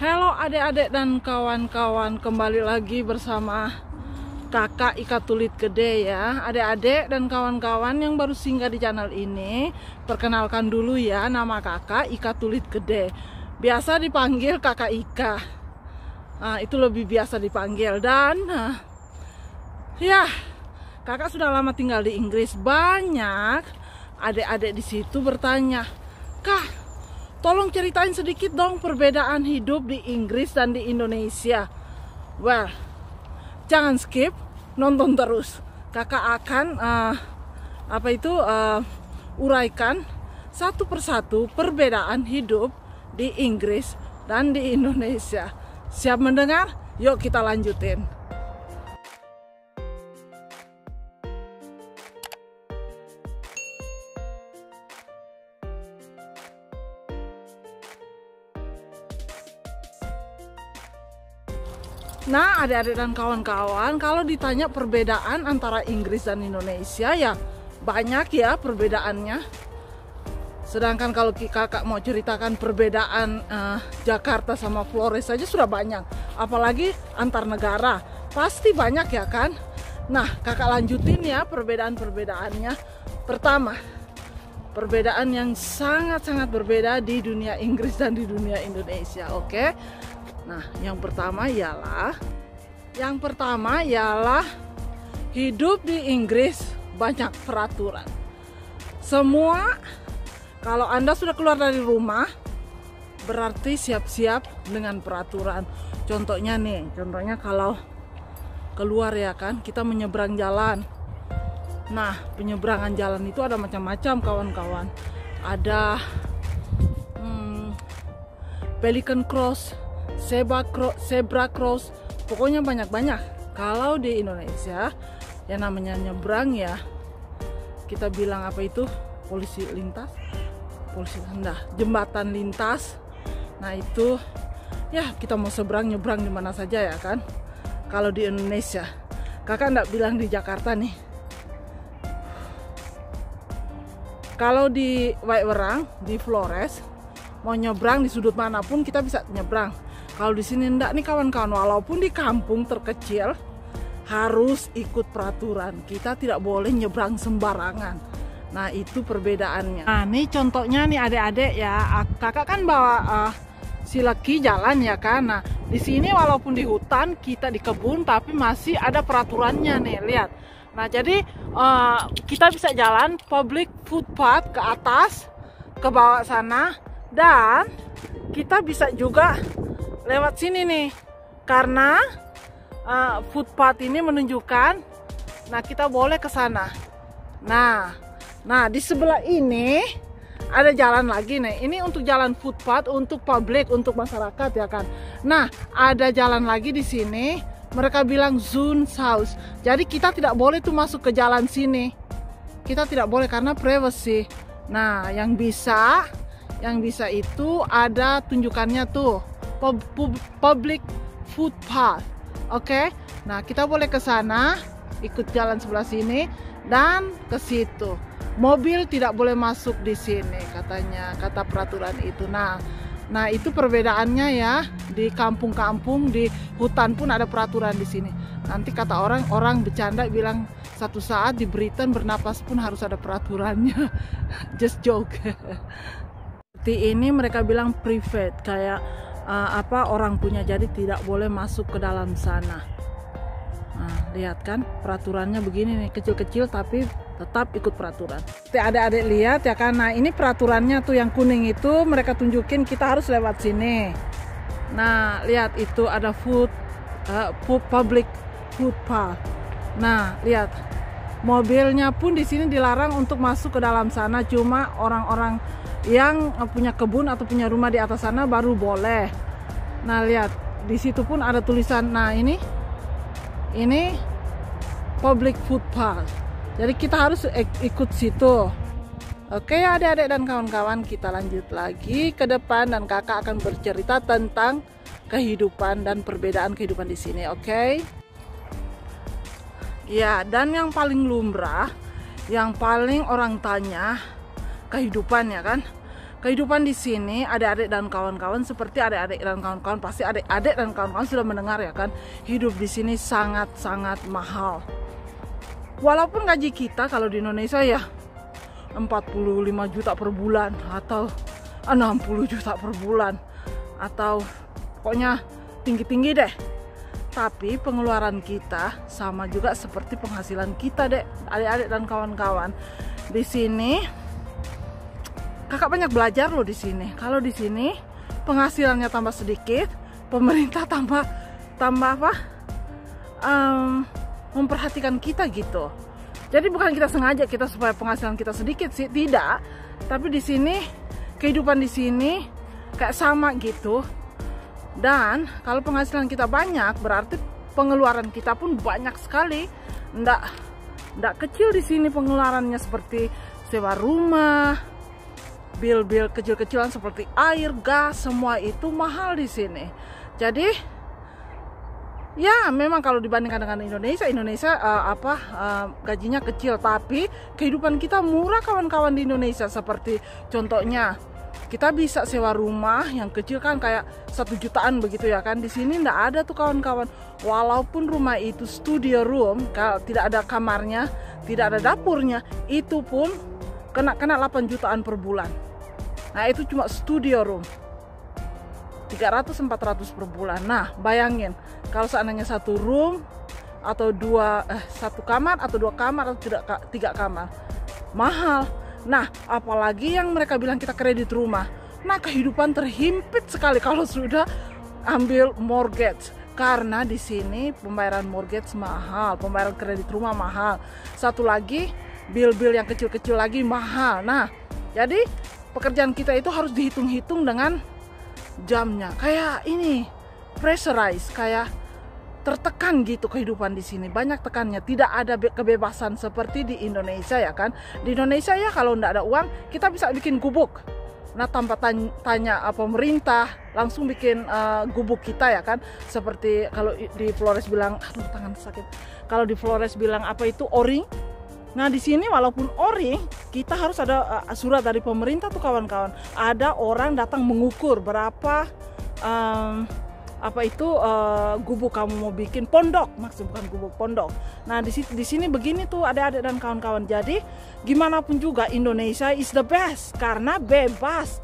Halo adik-adik dan kawan-kawan, kembali lagi bersama kakak Ika Tulit Gede ya. Adik-adik dan kawan-kawan yang baru singgah di channel ini, perkenalkan dulu ya, nama kakak Ika Tulit Gede. Biasa dipanggil kakak Ika. Itu lebih biasa dipanggil. Dan ya, kakak sudah lama tinggal di Inggris. Banyak adik-adik di situ bertanya, "Kak, tolong ceritain sedikit dong perbedaan hidup di Inggris dan di Indonesia." Well, jangan skip, nonton terus. Kakak akan uraikan satu persatu perbedaan hidup di Inggris dan di Indonesia. Siap mendengar? Yuk kita lanjutin. Nah, adik-adik dan kawan-kawan, kalau ditanya perbedaan antara Inggris dan Indonesia, ya banyak ya perbedaannya. Sedangkan kalau kakak mau ceritakan perbedaan Jakarta sama Flores saja sudah banyak. Apalagi antar negara, pasti banyak ya kan? Nah, kakak lanjutin ya perbedaan-perbedaannya. Pertama, perbedaan yang sangat-sangat berbeda di dunia Inggris dan di dunia Indonesia, oke? Nah, yang pertama ialah hidup di Inggris banyak peraturan. Semua, kalau Anda sudah keluar dari rumah, berarti siap-siap dengan peraturan. Contohnya kalau keluar ya kan, kita menyeberang jalan. Nah, penyeberangan jalan itu ada macam-macam kawan-kawan. Ada Pelican Cross, Zebra Cross, pokoknya banyak-banyak. Kalau di Indonesia yang namanya nyebrang ya, kita bilang apa itu, jembatan lintas. Nah itu ya, kita mau nyebrang di mana saja ya kan. Kalau di Indonesia, kakak enggak bilang di Jakarta nih. Kalau di Wairang, di Flores, mau nyebrang di sudut manapun kita bisa nyebrang. Kalau di sini enggak nih kawan-kawan, walaupun di kampung terkecil harus ikut peraturan. Kita tidak boleh nyebrang sembarangan. Nah, itu perbedaannya. Nah, nih contohnya nih adik-adik ya. Kakak kan bawa si Leki jalan ya kan. Nah, di sini walaupun di hutan, kita di kebun, tapi masih ada peraturannya nih, lihat. Nah, jadi kita bisa jalan public footpath ke atas, ke bawah sana, dan kita bisa juga lewat sini nih, karena footpath ini menunjukkan, nah kita boleh ke sana. Nah di sebelah ini ada jalan lagi nih. Ini untuk jalan footpath, untuk publik, untuk masyarakat ya kan. Nah, ada jalan lagi di sini. Mereka bilang Zone's House. Jadi kita tidak boleh tuh masuk ke jalan sini. Kita tidak boleh karena privacy. Nah, yang bisa itu ada tunjukannya tuh. Public footpath, oke? Nah, kita boleh ke sana, ikut jalan sebelah sini dan ke situ. Mobil tidak boleh masuk di sini, katanya, kata peraturan itu. Nah, itu perbedaannya ya. Di kampung-kampung, di hutan pun ada peraturan di sini. Nanti kata orang bercanda bilang satu saat di Britain bernapas pun harus ada peraturannya. Just joke. Seperti ini mereka bilang private, kayak orang punya, jadi tidak boleh masuk ke dalam sana. Nah, lihat kan peraturannya begini nih, kecil-kecil tapi tetap ikut peraturan. Adik-adik lihat ya kan. Nah, ini peraturannya tuh yang kuning itu mereka tunjukin kita harus lewat sini. Nah, lihat itu ada public footpath. Nah, lihat mobilnya pun di sini dilarang untuk masuk ke dalam sana, cuma orang-orang yang punya kebun atau punya rumah di atas sana baru boleh. Nah, lihat di situ pun ada tulisan. Nah, ini public footpath. Jadi kita harus ikut situ. Oke ya adik-adik dan kawan-kawan, kita lanjut lagi ke depan dan kakak akan bercerita tentang kehidupan dan perbedaan kehidupan di sini, oke? Ya, dan yang paling lumrah, yang paling orang tanya, kehidupan ya kan. kehidupan di sini, adik-adik dan kawan-kawan, seperti adik-adik dan kawan-kawan, pasti adik-adik dan kawan-kawan sudah mendengar ya kan, hidup di sini sangat-sangat mahal. Walaupun gaji kita kalau di Indonesia ya 45 juta per bulan atau 60 juta per bulan atau pokoknya tinggi-tinggi deh. Tapi pengeluaran kita sama juga seperti penghasilan kita deh, adik-adik dan kawan-kawan. Di sini kakak banyak belajar loh di sini. Kalau di sini penghasilannya tambah sedikit, pemerintah tambah apa? Memperhatikan kita gitu. Jadi bukan kita sengaja kita supaya penghasilan kita sedikit sih, tidak. Tapi di sini kehidupan di sini kayak sama gitu. Dan kalau penghasilan kita banyak, berarti pengeluaran kita pun banyak sekali. Nggak kecil di sini pengeluarannya, seperti sewa rumah, bil-bil kecil-kecilan seperti air, gas, semua itu mahal di sini. Jadi ya memang kalau dibandingkan dengan Indonesia gajinya kecil, tapi kehidupan kita murah kawan-kawan di Indonesia. Seperti contohnya kita bisa sewa rumah yang kecil kan kayak 1 jutaan begitu ya kan. Di sini nggak ada tuh kawan-kawan. Walaupun rumah itu studio room, kalau tidak ada kamarnya, tidak ada dapurnya, itu pun kena 8 jutaan per bulan. Nah itu cuma studio room, 300-400 per bulan. Nah bayangin kalau seandainya 1 room atau 1 kamar atau 2 kamar atau 3 kamar, mahal. Nah apalagi yang mereka bilang kita kredit rumah. Nah kehidupan terhimpit sekali kalau sudah ambil mortgage, karena di sini pembayaran mortgage mahal, pembayaran kredit rumah mahal. Satu lagi bil-bil yang kecil-kecil lagi mahal. Nah jadi pekerjaan kita itu harus dihitung-hitung dengan jamnya. Kayak ini pressurized, kayak tertekan gitu kehidupan di sini. Banyak tekannya, tidak ada kebebasan seperti di Indonesia ya kan. Di Indonesia ya kalau nggak ada uang kita bisa bikin gubuk. Nah tanpa tanya pemerintah, langsung bikin gubuk kita ya kan. Seperti kalau di Flores bilang, aduh tangan sakit. Kalau di Flores bilang apa itu oring. Nah di sini walaupun oring, kita harus ada surat dari pemerintah tuh kawan-kawan. Ada orang datang mengukur berapa gubuk kamu mau bikin, pondok maksud, bukan gubuk, pondok. Nah di sini begini tuh adik-adik dan kawan-kawan. Jadi gimana pun juga Indonesia is the best karena bebas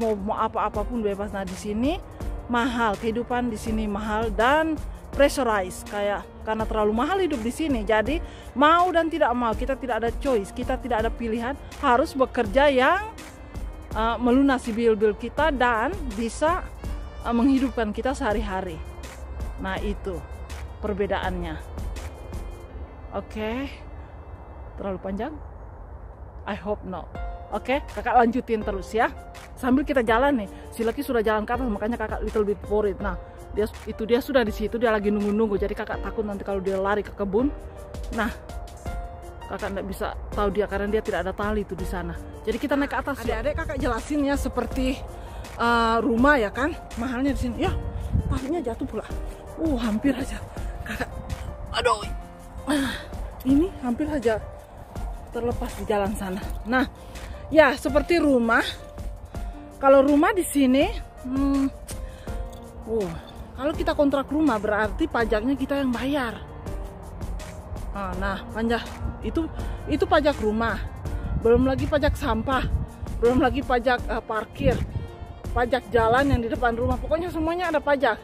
mau apa-apapun bebas. Nah di sini mahal, kehidupan di sini mahal dan pressurized, kayak karena terlalu mahal hidup di sini. Jadi mau dan tidak mau, kita tidak ada choice, kita tidak ada pilihan, harus bekerja yang melunasi bil-bil kita dan bisa menghidupkan kita sehari-hari. Nah itu perbedaannya. Oke, terlalu panjang? I hope not. Oke, kakak lanjutin terus ya. Sambil kita jalan nih, si Lucky sudah jalan ke atas, makanya kakak little bit worried. Nah dia sudah di situ, dia lagi nunggu-nunggu. Jadi kakak takut nanti kalau dia lari ke kebun. Nah kakak nggak bisa tahu dia karena dia tidak ada tali itu di sana. Jadi kita naik ke atas. Adik-adik kakak jelasin ya seperti rumah ya kan, mahalnya di sini. Ya, talinya jatuh pula. Hampir aja kakak. Aduh, ini hampir aja terlepas di jalan sana. Nah, ya seperti rumah. Kalau rumah di sini, kalau kita kontrak rumah berarti pajaknya kita yang bayar. Nah, pajak itu pajak rumah. Belum lagi pajak sampah, belum lagi pajak parkir, pajak jalan yang di depan rumah, pokoknya semuanya ada pajak.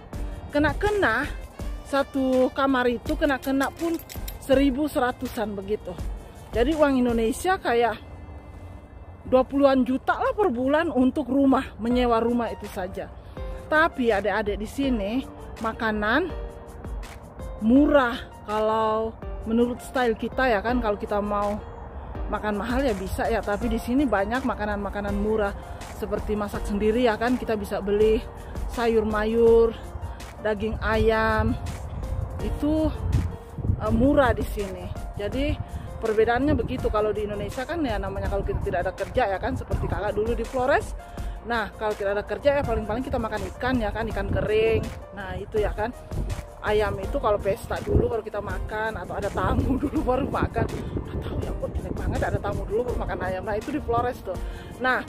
Kena satu kamar itu kena pun 1.100-an begitu. Jadi uang Indonesia kayak 20-an juta lah per bulan untuk rumah, menyewa rumah itu saja. Tapi adik-adik di sini makanan murah kalau menurut style kita ya kan. Kalau kita mau makan mahal ya bisa ya, tapi di sini banyak makanan-makanan murah seperti masak sendiri ya kan. Kita bisa beli sayur mayur, daging ayam, itu murah di sini. Jadi perbedaannya begitu. Kalau di Indonesia kan ya namanya kalau kita tidak ada kerja ya kan, seperti kakak dulu di Flores. Nah kalau tidak ada kerja ya paling-paling kita makan ikan ya kan, ikan kering. Nah itu ya kan. Ayam itu kalau pesta dulu baru kita makan, atau ada tamu dulu baru makan. Udah tahu ya kok jelek banget, ada tamu dulu baru makan ayam. Nah itu di Flores tuh. Nah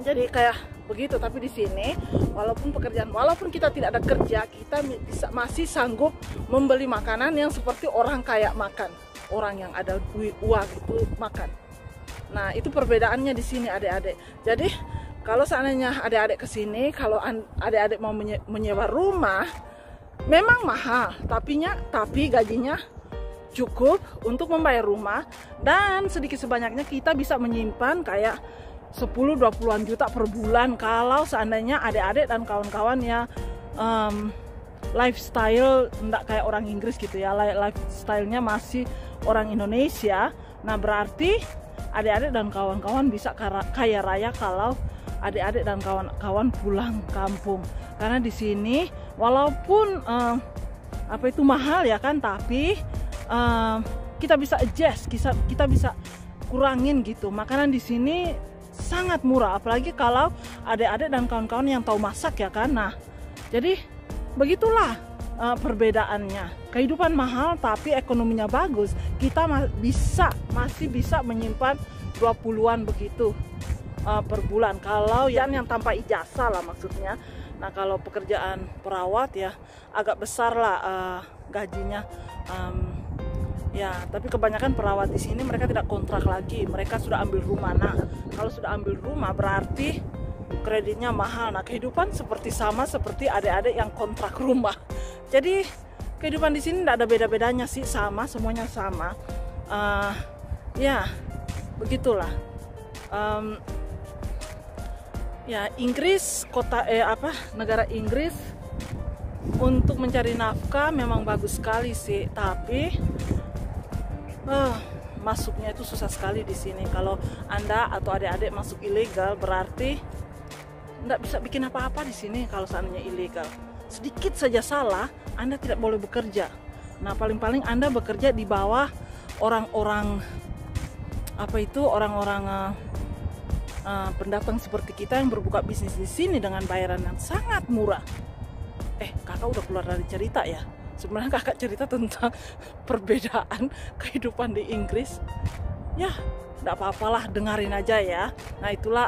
Jadi kayak begitu. Tapi di sini walaupun kita tidak ada kerja, kita masih sanggup membeli makanan yang seperti orang kaya makan, orang yang ada uang itu makan. Nah, itu perbedaannya di sini adik-adik. Jadi kalau seandainya adik-adik ke sini, kalau adik-adik mau menyewa rumah, memang mahal, tapi gajinya cukup untuk membayar rumah, dan sedikit sebanyaknya kita bisa menyimpan kayak 10-20-an juta per bulan kalau seandainya adik-adik dan kawan-kawan ya lifestyle enggak kayak orang Inggris gitu ya, lifestyle-nya masih orang Indonesia. Nah, berarti adik-adik dan kawan-kawan bisa kaya raya kalau adik-adik dan kawan-kawan pulang kampung. Karena di sini walaupun mahal ya kan, tapi kita bisa adjust, kita bisa kurangin gitu. Makanan di sini sangat murah, apalagi kalau adik-adik dan kawan-kawan yang tahu masak ya kan. Nah, jadi begitulah perbedaannya. Kehidupan mahal tapi ekonominya bagus. Kita masih bisa menyimpan 20-an begitu per bulan. Kalau yang tanpa ijazah lah maksudnya. Nah, kalau pekerjaan perawat ya agak besar lah gajinya. Ya, tapi kebanyakan perawat di sini mereka tidak kontrak lagi, mereka sudah ambil rumah. Nah, kalau sudah ambil rumah berarti kreditnya mahal. Nah, kehidupan sama seperti adik-adik yang kontrak rumah. Jadi kehidupan di sini tidak ada beda-bedanya sih, semuanya sama. Ya, begitulah. Ya, Inggris, negara Inggris untuk mencari nafkah memang bagus sekali sih, tapi masuknya itu susah sekali di sini. Kalau Anda atau adik-adik masuk ilegal berarti nggak bisa bikin apa-apa di sini. Kalau seandainya ilegal, sedikit saja salah, Anda tidak boleh bekerja. Nah, paling-paling Anda bekerja di bawah orang-orang pendatang seperti kita yang berbuka bisnis di sini dengan bayaran yang sangat murah. Kakak udah keluar dari cerita ya. Sebenarnya kakak cerita tentang perbedaan kehidupan di Inggris. Ya, tidak apa-apalah, dengarin aja ya. Nah, itulah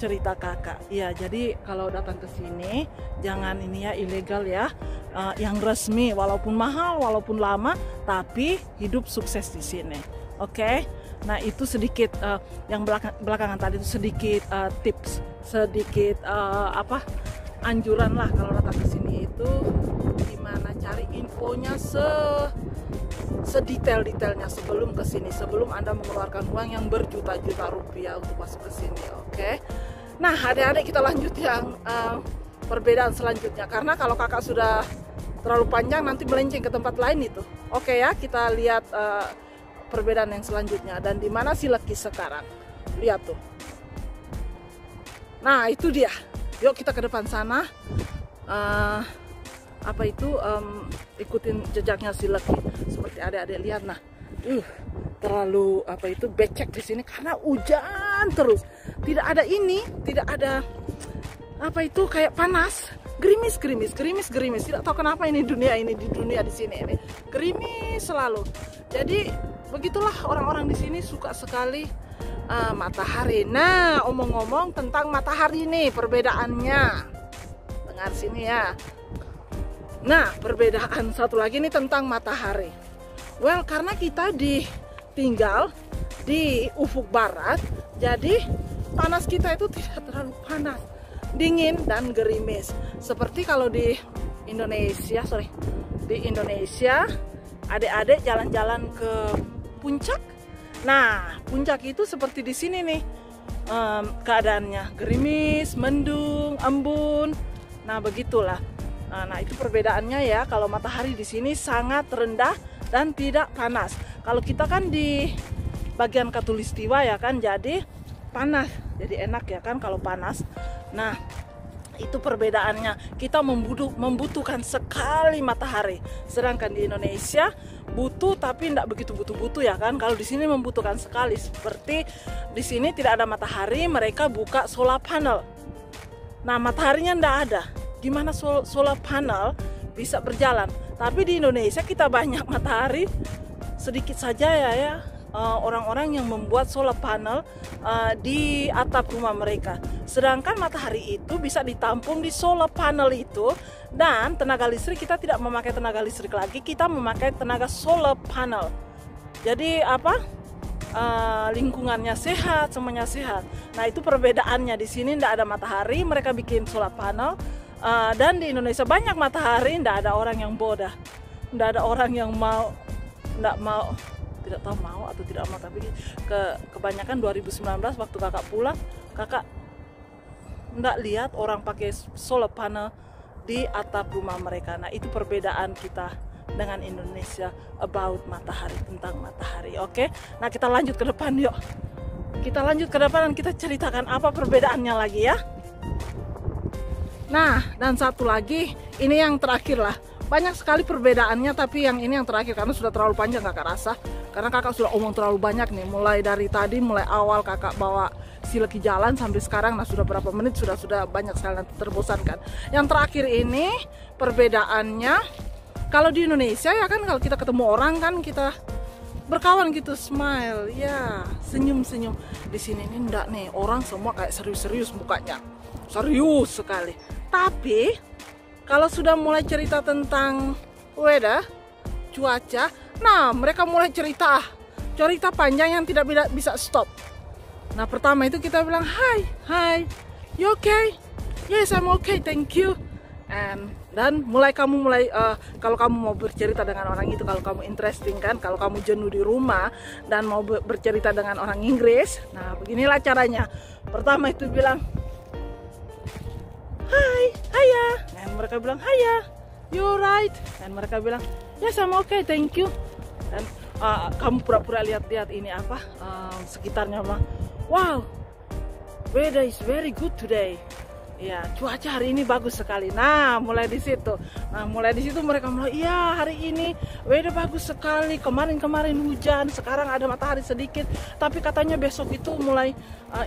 cerita kakak. Ya, jadi kalau datang ke sini jangan ini ya ilegal ya. Yang resmi, walaupun mahal, walaupun lama, tapi hidup sukses di sini. Oke? Nah, itu sedikit yang belakangan tadi itu sedikit tips, sedikit anjuran lah kalau datang ke sini itu gimana cari infonya sedetail-detailnya sebelum ke sini, sebelum Anda mengeluarkan uang yang berjuta-juta rupiah untuk masuk ke sini. Oke. Nah, adik-adik kita lanjut yang perbedaan selanjutnya, karena kalau kakak sudah terlalu panjang nanti melenceng ke tempat lain itu. Oke ya, kita lihat perbedaan yang selanjutnya. Dan di mana si Lucky sekarang? Lihat tuh. Nah, itu dia. Yuk kita ke depan sana. Ikutin jejaknya si Lucky. Seperti adik-adik lihat. Nah, terlalu becek di sini karena hujan terus. Tidak ada kayak panas. Gerimis. Tidak tahu kenapa di dunia di sini ini gerimis selalu. Jadi begitulah orang-orang di sini suka sekali matahari. Nah, omong-omong tentang matahari nih perbedaannya. Dengar sini ya. Nah, perbedaan satu lagi nih tentang matahari. Well, karena kita tinggal di ufuk barat, jadi panas kita itu tidak terlalu panas, dingin dan gerimis. Seperti kalau di Indonesia, adik-adik jalan-jalan ke puncak. Nah, puncak itu seperti di sini nih keadaannya, gerimis, mendung, embun. Nah, begitulah. Nah, itu perbedaannya ya. Kalau matahari di sini sangat rendah dan tidak panas. Kalau kita kan di bagian Katulistiwa ya kan, jadi panas, jadi enak ya kan kalau panas. Nah, itu perbedaannya. Kita membutuhkan sekali matahari, sedangkan di Indonesia butuh tapi tidak begitu butuh ya kan. Kalau di sini membutuhkan sekali. Seperti di sini tidak ada matahari, mereka buka solar panel. Nah, mataharinya tidak ada. Gimana solar panel bisa berjalan? Tapi di Indonesia kita banyak matahari, sedikit saja ya orang-orang yang membuat solar panel di atap rumah mereka. Sedangkan matahari itu bisa ditampung di solar panel itu, dan tenaga listrik kita tidak memakai tenaga listrik lagi, kita memakai tenaga solar panel. Jadi lingkungannya sehat, semuanya sehat. Nah, itu perbedaannya. Di sini tidak ada matahari, mereka bikin solar panel, dan di Indonesia banyak matahari, tidak ada orang yang bodoh, tidak ada orang yang tidak tahu mau atau tidak mau, tapi kebanyakan 2019 waktu kakak pulang, kakak tidak lihat orang pakai solar panel di atap rumah mereka. Nah, itu perbedaan kita dengan Indonesia about matahari, tentang matahari. Oke, nah kita lanjut ke depan yuk. Kita lanjut ke depan dan kita ceritakan apa perbedaannya lagi ya. Nah, dan satu lagi, ini yang terakhir lah. Banyak sekali perbedaannya, tapi yang ini yang terakhir karena sudah terlalu panjang kakak rasa. Karena kakak sudah omong terlalu banyak nih. Mulai dari tadi, mulai awal kakak bawa Sileki jalan sampai sekarang. Nah, sudah berapa menit, sudah banyak sekali, nanti terbosankan. Yang terakhir ini perbedaannya, kalau di Indonesia ya kan, kalau kita ketemu orang kan kita berkawan gitu, smile, ya senyum-senyum. Di sini ini enggak nih, orang semua kayak serius-serius mukanya, serius sekali. Tapi kalau sudah mulai cerita tentang weather, cuaca, nah mereka mulai cerita panjang yang tidak bisa stop. Nah, pertama itu kita bilang hi, you okay? Yes, I'm okay, thank you. Dan kalau kamu mau bercerita dengan orang itu, kalau kamu interesting kan, kalau kamu jenuh di rumah dan mau bercerita dengan orang Inggris, nah beginilah caranya. Pertama itu bilang hiya, dan mereka bilang hiya, you right, dan mereka bilang yes, I'm okay, thank you. Dan kamu pura-pura lihat-lihat ini sekitarnya mah, wow, weather is very good today. Ya, cuaca hari ini bagus sekali. Nah, mulai di situ. Mereka mulai, iya hari ini weather bagus sekali. Kemarin hujan, sekarang ada matahari sedikit. Tapi katanya besok itu mulai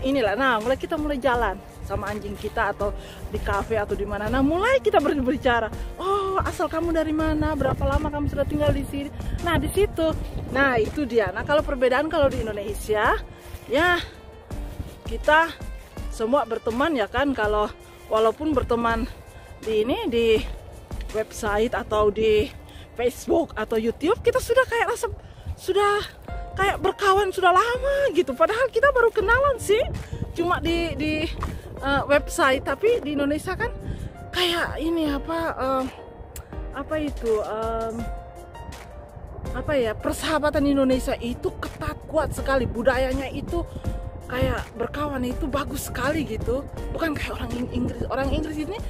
inilah. Nah, kita mulai jalan sama anjing kita atau di kafe atau di mana. Nah, mulai kita berbicara. Oh, asal kamu dari mana? Berapa lama kamu sudah tinggal di sini? Nah, di situ. Nah, itu dia. Nah, kalau perbedaan kalau di Indonesia, ya kita semua berteman ya kan, kalau walaupun berteman di website atau di Facebook atau YouTube, kita sudah kayak berkawan sudah lama gitu, padahal kita baru kenalan sih cuma di website. Tapi di Indonesia kan kayak ini persahabatan Indonesia itu ketat, kuat sekali. Budayanya itu kayak berkawan itu bagus sekali gitu, bukan kayak orang Inggris ini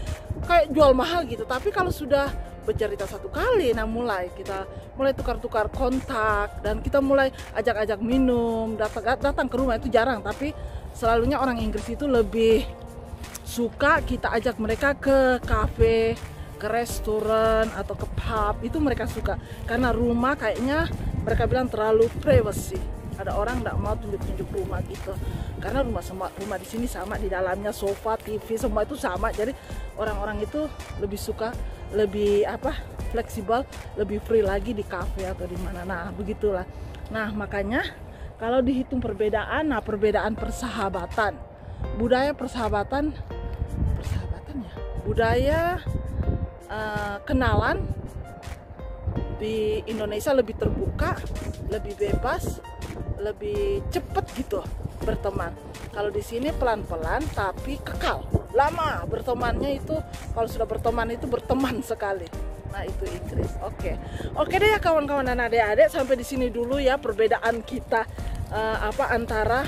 kayak jual mahal gitu. Tapi kalau sudah bercerita satu kali, nah kita mulai tukar-tukar kontak, dan kita mulai ajak-ajak minum, datang ke rumah itu jarang, tapi selalunya orang Inggris itu lebih suka kita ajak mereka ke kafe, ke restoran atau ke pub. Itu mereka suka karena rumah kayaknya mereka bilang terlalu privacy. Ada orang tidak mau tunjuk-tunjuk rumah gitu, karena rumah di sini sama, di dalamnya sofa, TV, semua itu sama. Jadi orang-orang itu lebih suka, lebih fleksibel, lebih free lagi di kafe atau di mana. Nah, begitulah. Nah, makanya kalau dihitung perbedaan, nah perbedaan persahabatan, budaya persahabatan ya, budaya kenalan di Indonesia lebih terbuka, lebih bebas, lebih cepet gitu berteman. Kalau di sini pelan-pelan tapi kekal, lama bertemannya itu. Kalau sudah berteman itu berteman sekali. Nah, itu Inggris. Oke deh ya kawan-kawan dan adik-adik, sampai di sini dulu ya perbedaan kita antara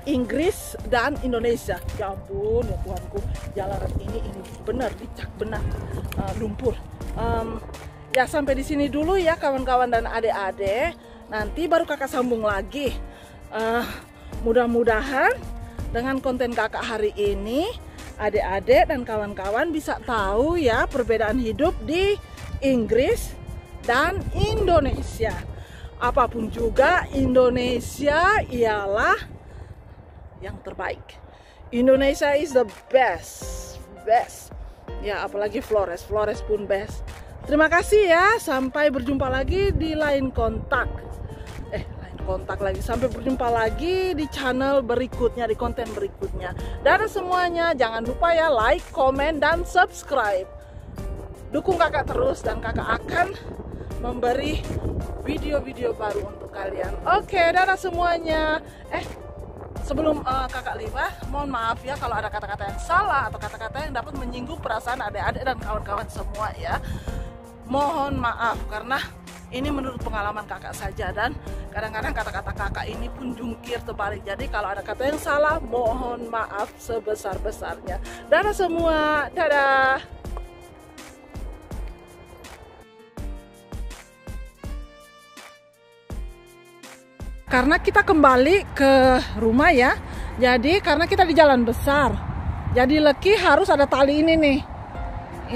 Inggris dan Indonesia. Ya ampun ya Tuhanku, jalanan ini benar dicak benar lumpur. Ya sampai di sini dulu ya kawan-kawan dan adik-adik. Nanti baru kakak sambung lagi. Mudah-mudahan dengan konten kakak hari ini, adik-adik dan kawan-kawan bisa tahu ya perbedaan hidup di Inggris dan Indonesia. Apapun juga, Indonesia ialah yang terbaik. Indonesia is the best. Ya, apalagi Flores pun best. Terima kasih ya, sampai berjumpa lagi di lain kontak. kontak lagi. Sampai berjumpa lagi di channel berikutnya, di konten berikutnya. Dan semuanya jangan lupa ya like, komen, dan subscribe. Dukung kakak terus dan kakak akan memberi video-video baru untuk kalian. Oke, dadah semuanya. Sebelum kakak Liva, mohon maaf ya kalau ada kata-kata yang salah atau kata-kata yang dapat menyinggung perasaan adik-adik dan kawan-kawan semua ya. Mohon maaf karena ini menurut pengalaman kakak saja, dan kadang-kadang kata-kata kakak ini pun jungkir terbalik. Jadi kalau ada kata yang salah, mohon maaf sebesar-besarnya. Dadah semua, dadah. Karena kita kembali ke rumah ya, jadi karena kita di jalan besar, jadi Lucky harus ada tali ini nih,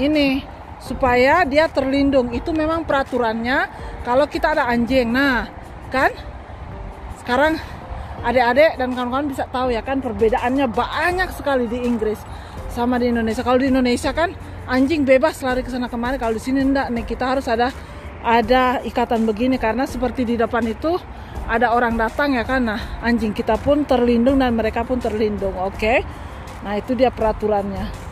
ini supaya dia terlindung. Itu memang peraturannya kalau kita ada anjing. Nah kan sekarang adik-adik dan kawan-kawan bisa tahu ya kan, perbedaannya banyak sekali di Inggris sama di Indonesia. Kalau di Indonesia kan anjing bebas lari ke sana kemari, kalau di sini enggak nih, kita harus ada ikatan begini karena seperti di depan itu ada orang datang ya kan. Nah anjing kita pun terlindung dan mereka pun terlindung. Oke, nah itu dia peraturannya.